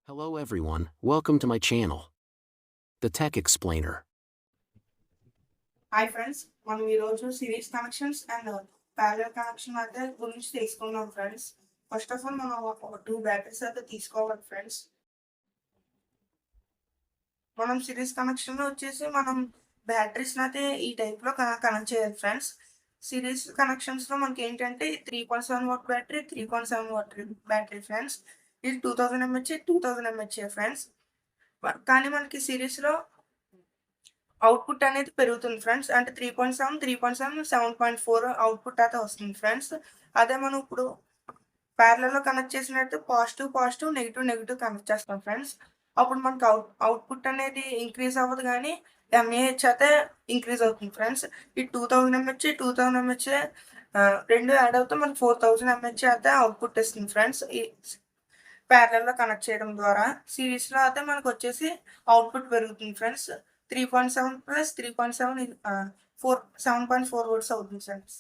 Hello everyone, welcome to my channel, The Tech Explainer. Hi friends, మనం ఈరోజు series connections and parallel connection అయితే గురించి తెలుసుకుందాం friends. First of all మనం ఒక 2 బ్యాటరీస్ అయితే తీసుకోవాలి ఫ్రెండ్స్. మనం సిరీస్ కనెక్షన్లో వచ్చేసి మనం బ్యాటరీస్ని అయితే ఈ టైప్లో కనెక్ట్ చేయాలి ఫ్రెండ్స్. సిరీస్ కనెక్షన్స్లో మనకి ఏంటంటే 3.7 what battery, 3.7 what battery friends. ఇది 2000 mAh, 2000 mAh ఫ్రెండ్స్. కానీ మనకి సిరీస్లో అవుట్పుట్ అనేది పెరుగుతుంది ఫ్రెండ్స్. అంటే 3.7, 3.7, 7.4 అవుట్పుట్ అయితే వస్తుంది ఫ్రెండ్స్. అదే మనం ఇప్పుడు ప్యారలల్‌లో కనెక్ట్ చేసినట్టు పాజిటివ్, నెగెటివ్ కనెక్ట్ చేస్తాం ఫ్రెండ్స్. అప్పుడు మనకు అవుట్పుట్ అనేది ఇంక్రీజ్ అవ్వదు కానీ ఎంఏహెచ్ అయితే ఇంక్రీజ్ అవుతుంది ఫ్రెండ్స్. ఈ 2000 mAh రెండు యాడ్ అవుతే మనకు 4000 mAh అయితే అవుట్పుట్ ఇస్తుంది ఫ్రెండ్స్. ఈ ప్యారలల్‌లో కనెక్ట్ చేయడం ద్వారా సిరీస్‌లో అయితే మనకొచ్చేసి అవుట్పుట్ పెరుగుతుంది ఫ్రెండ్స్. 3.7 ప్లస్ 3.7 7.4 వోల్ట్స్ అవుతుంది ఫ్రెండ్స్.